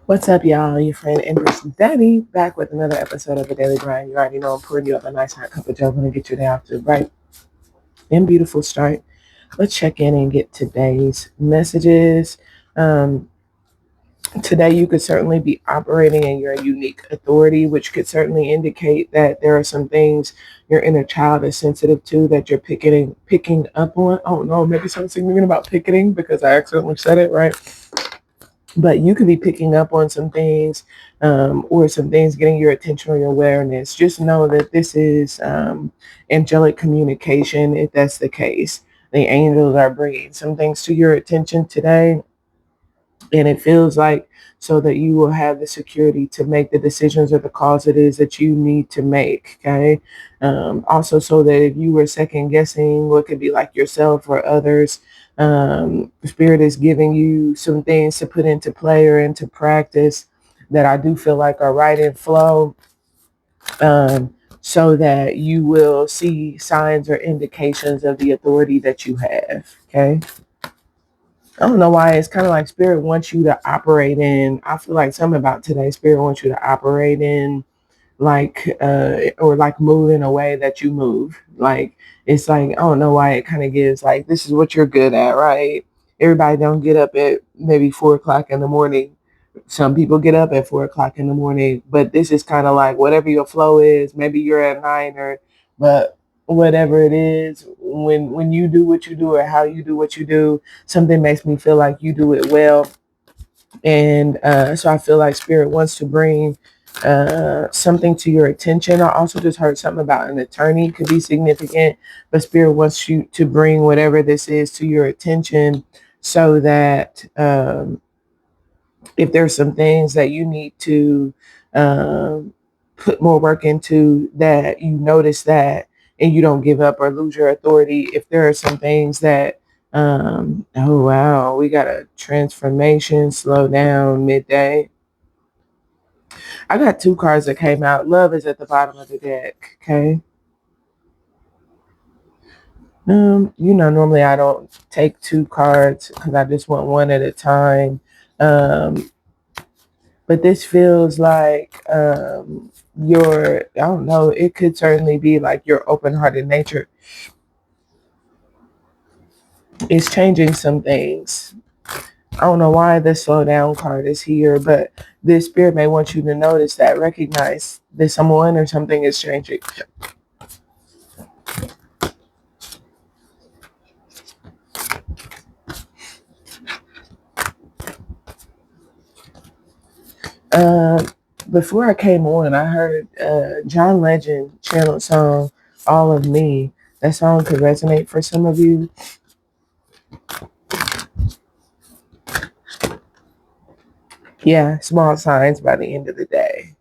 What's up, y'all? Your friend Empress Daddy back with another episode of the Daily Grind. You already know I'm pouring you up a nice hot cup of joe and get your day off to a bright and beautiful start. Let's check in and get today's messages. Um, Today, you could certainly be operating in your unique authority, which could certainly indicate that there are some things your inner child is sensitive to that you're picking up on. Oh no, maybe something significant about picketing because I accidentally said it right, but you could be picking up on some things, or some things getting your attention or your awareness. Just know that this is angelic communication. If that's the case, the angels are bringing some things to your attention today, and it feels like so that you will have the security to make the decisions or the calls it is that you need to make. Okay. Also, so that if you were second guessing what could be like yourself or others, spirit is giving you some things to put into play or into practice that I do feel like are right in flow, so that you will see signs or indications of the authority that you have. Okay. I don't know why it's kind of like spirit wants you to operate in. I feel like something about today, spirit wants you to operate in like or like move in a way that you move. Like it's like I don't know why it kind of gives like this is what you're good at, right? Everybody don't get up at maybe 4 o'clock in the morning. Some people get up at 4 o'clock in the morning, but this is kind of like whatever your flow is. Maybe you're at 9 or, but whatever it is, when you do what you do or how you do what you do, something makes me feel like you do it well, and so I feel like spirit wants to bring something to your attention. I also just heard something about an attorney could be significant, but spirit wants you to bring whatever this is to your attention so that if there's some things that you need to um, put more work into, that you notice that and you don't give up or lose your authority. If there are some things that oh wow, we got a transformation, slow down, midday. I got two cards that came out. Love is at the bottom of the deck. Okay. Normally I don't take two cards because I just want one at a time. Um, but this feels like your, I don't know, it could certainly be like your open-hearted nature is changing some things. I don't know why the slow down card is here, but this spirit may want you to notice that, recognize that someone or something is changing. Uh, Before I came on, I heard John Legend channel song "All of Me." That song could resonate for some of you. Yeah, small signs by the end of the day.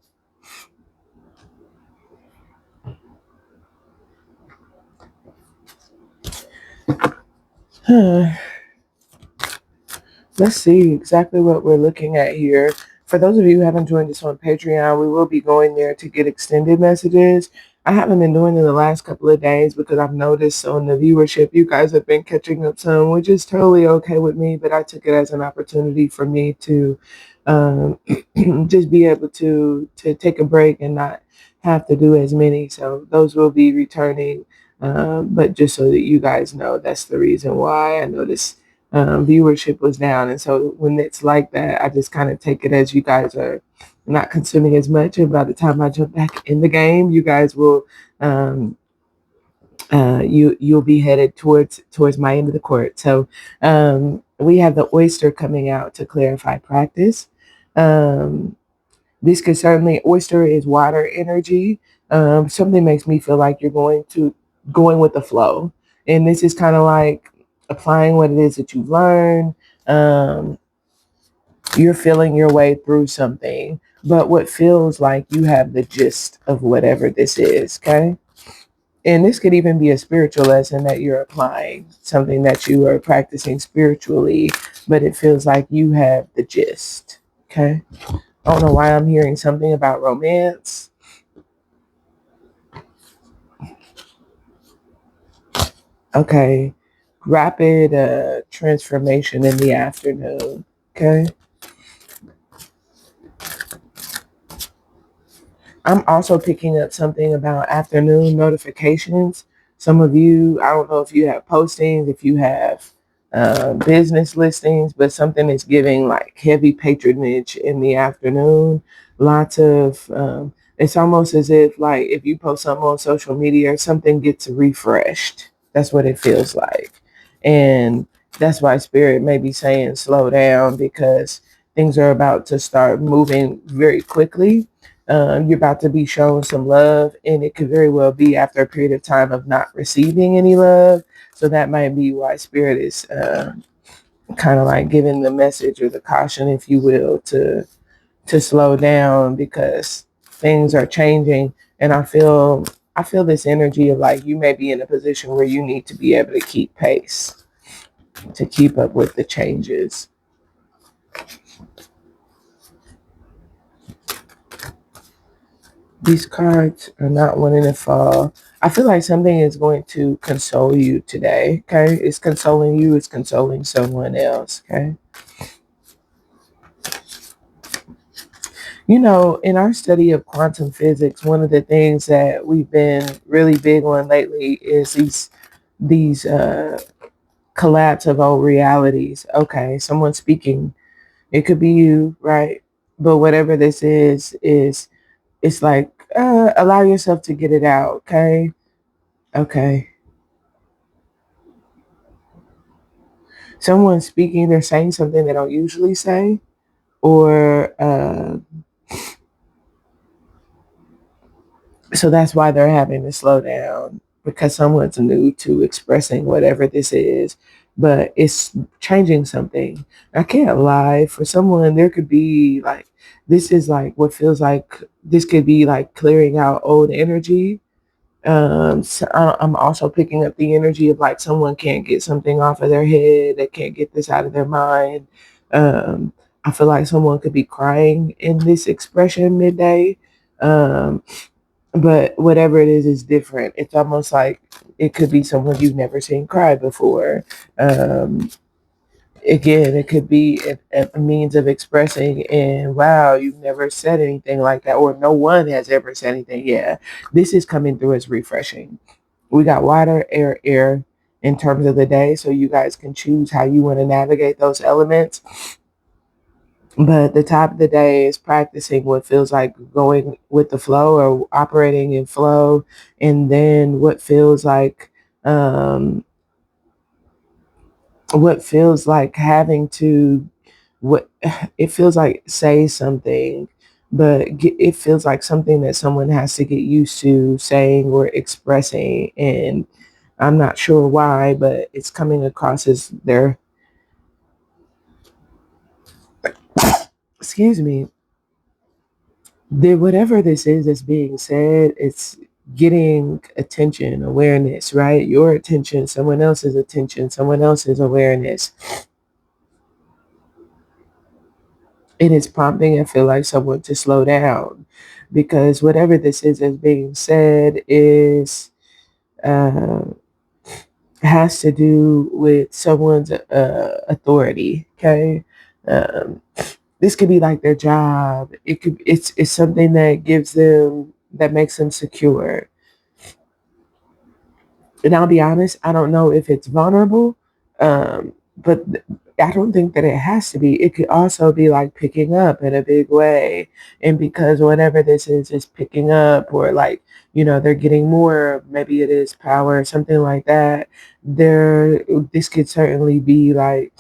Let's see exactly what we're looking at here. For those of you who haven't joined us on Patreon, we will be going there to get extended messages. I haven't been doing it the last couple of days because I've noticed on the viewership, you guys have been catching up some, which is totally okay with me. But I took it as an opportunity for me to um, just be able to take a break and not have to do as many. So those will be returning. But just so that you guys know, that's the reason why I noticed viewership was down. And so when it's like that, I just kind of take it as you guys are not consuming as much. And by the time I jump back in the game, you guys will um, you'll be headed towards my end of the court. So we have the oyster coming out to clarify practice. Um, this could certainly, oyster is water energy. Something makes me feel like you're going with the flow, and this is kind of like applying what it is that you've learned. Um, you're feeling your way through something, but what feels like you have the gist of whatever this is. Okay. And this could even be a spiritual lesson that you're applying, something that you are practicing spiritually, but it feels like you have the gist. Okay. I don't know why I'm hearing something about romance. Okay. Rapid transformation in the afternoon. Okay. I'm also picking up something about afternoon notifications. Some of you, I don't know if you have postings, if you have business listings, but something is giving like heavy patronage in the afternoon. Lots of, it's almost as if like if you post something on social media, something gets refreshed. That's what it feels like. And that's why Spirit may be saying slow down because things are about to start moving very quickly. You're about to be shown some love, and it could very well be after a period of time of not receiving any love. So that might be why Spirit is kind of like giving the message or the caution, if you will, to slow down because things are changing. And I feel this energy of like you may be in a position where you need to be able to keep pace, to keep up with the changes. These cards are not wanting to fall. I feel like something is going to console you today. Okay. It's consoling you, it's consoling someone else. Okay. You know, in our study of quantum physics, one of the things that we've been really big on lately is these collapse of old realities. Okay, someone speaking. It could be you, right? But whatever this is it's like allow yourself to get it out. Okay. Okay. Someone speaking, they're saying something they don't usually say, or so that's why they're having to slow down because someone's new to expressing whatever this is, but it's changing something. I can't lie. For someone, there could be like, this is like what feels like this could be like clearing out old energy. So I'm also picking up the energy of like someone can't get something off of their head, they can't get this out of their mind. Um, I feel like someone could be crying in this expression midday. Um, but whatever it is different. It's almost like it could be someone you've never seen cry before. Um, Again, it could be a means of expressing, and wow, you've never said anything like that, or no one has ever said anything. Yeah, this is coming through as refreshing. We got water, air in terms of the day, so you guys can choose how you want to navigate those elements. But the top of the day is practicing what feels like going with the flow or operating in flow, and then um, what feels like having to what it feels like say something, but it feels like something that someone has to get used to saying or expressing, and I'm not sure why, but it's coming across as their excuse me, whatever this is that's being said, it's getting attention, awareness, right? Your attention, someone else's attention, someone else's awareness. It is prompting, I feel like, someone to slow down because whatever this is that's being said is uh, has to do with someone's authority. Okay, um, this could be like their job. It's something that gives them that makes them secure. And I'll be honest, I don't know if it's vulnerable, but I don't think that it has to be. It could also be like picking up in a big way. And because whatever this is picking up, or like, they're getting more, maybe it is power, something like that. This could certainly be like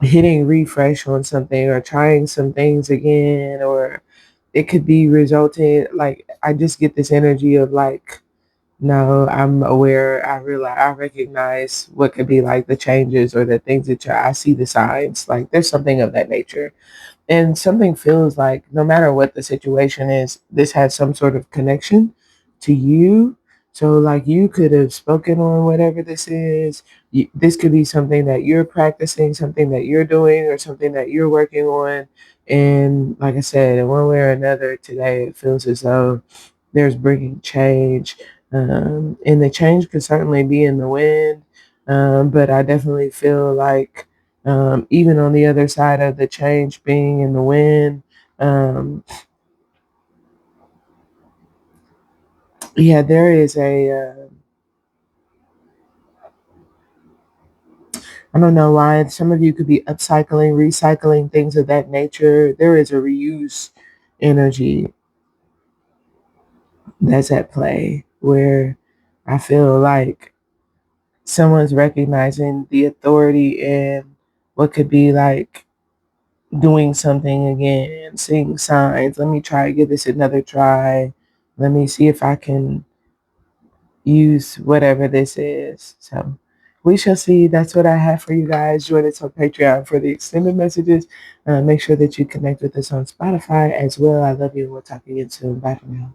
hitting refresh on something or trying some things again, or it could be resulting, like, I just get this energy of like, no, I'm aware. I realize, I recognize what could be like the changes or the things that I see the signs. Like there's something of that nature. And something feels like no matter what the situation is, this has some sort of connection to you. So like you could have spoken on whatever this is. This could be something that you're practicing, something that you're doing, or something that you're working on. And like I said, in one way or another today, it feels as though there's bringing change. And the change could certainly be in the wind. But I definitely feel like even on the other side of the change being in the wind, Um, yeah, there is I don't know why some of you could be upcycling, recycling, things of that nature. There is a reuse energy that's at play where I feel like someone's recognizing the authority in what could be like doing something again, seeing signs. Let me try, give this another try. Let me see if I can use whatever this is. So we shall see. That's what I have for you guys. Join us on Patreon for the extended messages. Make sure that you connect with us on Spotify as well. I love you and we'll talk again soon. Bye for now.